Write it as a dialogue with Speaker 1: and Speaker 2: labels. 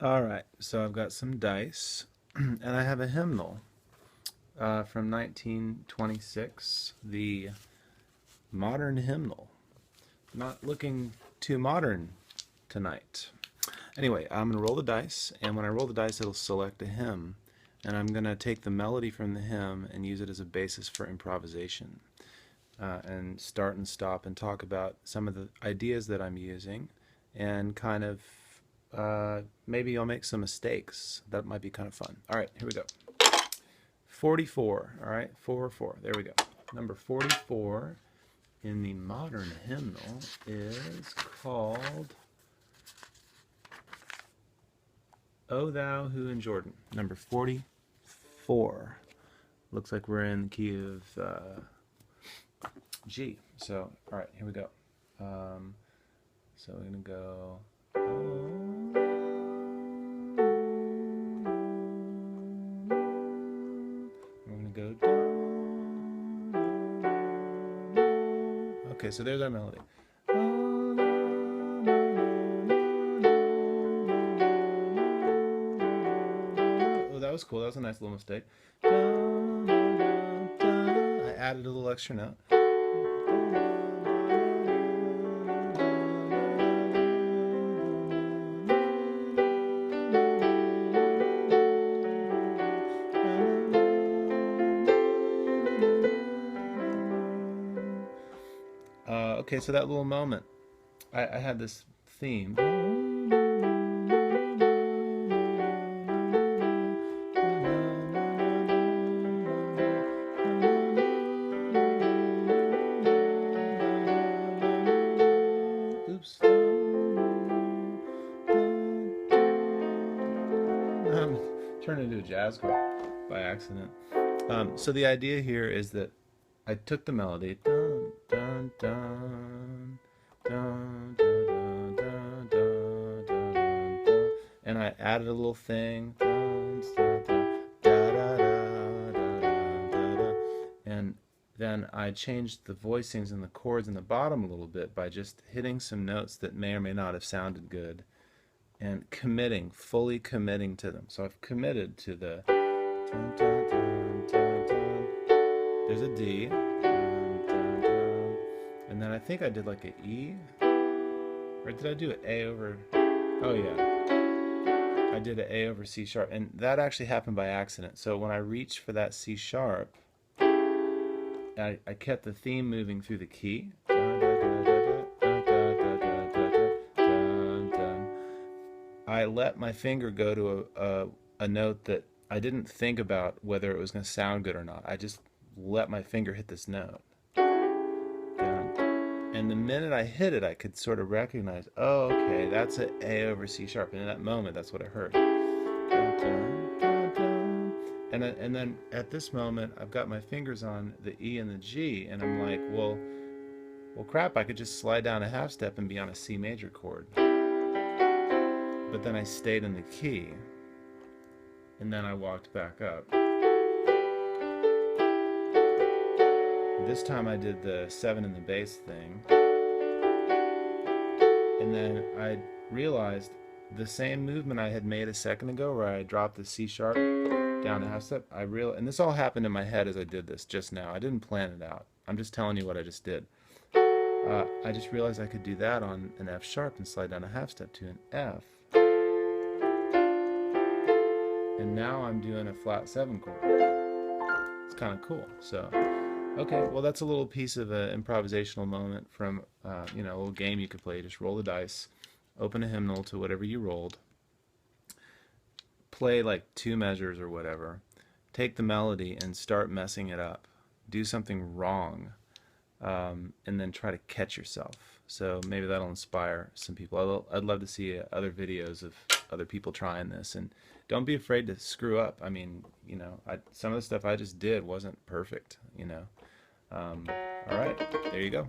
Speaker 1: Alright, so I've got some dice, and I have a hymnal from 1926, the modern hymnal. Not looking too modern tonight. Anyway, I'm going to roll the dice, and when I roll the dice, it'll select a hymn. And I'm going to take the melody from the hymn and use it as a basis for improvisation. And start and stop and talk about some of the ideas that I'm using, and kind of maybe I'll make some mistakes. That might be kind of fun. All right, here we go. 44. All right, 4-4. There we go. Number 44 in the modern hymnal is called O Thou Who in Jordan. Number 44. Looks like we're in the key of G. So, all right, here we go. So we're going to go. We're going to go down. Okay, so there's our melody. Oh, that was cool. That was a nice little mistake. I added a little extra note. Okay, so that little moment, I had this theme. Oops. Turned into a jazz chord by accident. So the idea here is that I took the melody, dun, dun, dun, dun, dun, dun, dun, dun, dun, and I added a little thing, dun, dun, dun, da, da, da, da, da, da, and then I changed the voicings and the chords in the bottom a little bit by just hitting some notes that may or may not have sounded good, and fully committing to them. So I've committed to the dun, dun, dun, dun, dun. There's a D, dun, dun, dun. And then I think I did like an E, or did I do an A over? Oh yeah, I did an A over C sharp, and that actually happened by accident. So when I reached for that C sharp, I kept the theme moving through the key. Dun, dun, dun, dun, dun, dun, dun, dun, dun, dun, dun. I let my finger go to a note that I didn't think about whether it was going to sound good or not. I just let my finger hit this note. And the minute I hit it, I could sort of recognize, oh, okay, that's an A over C sharp. And in that moment, that's what I heard. And then at this moment, I've got my fingers on the E and the G, and I'm like, well, crap, I could just slide down a half step and be on a C major chord. But then I stayed in the key, and then I walked back up. This time I did the 7 in the bass thing, and then I realized the same movement I had made a second ago where I dropped the C sharp down a half step. And this all happened in my head as I did this just now. I didn't plan it out. I'm just telling you what I just did. I just realized I could do that on an F sharp and slide down a half step to an F. And now I'm doing a flat 7 chord. It's kind of cool. So, okay, well that's a little piece of an improvisational moment from a little game you could play. Just roll the dice, open a hymnal to whatever you rolled, play like 2 measures or whatever, take the melody and start messing it up. Do something wrong, and then try to catch yourself. So maybe that'll inspire some people. I'd love to see other videos of other people trying this, and don't be afraid to screw up. I mean, some of the stuff I just did wasn't perfect, All right, there you go.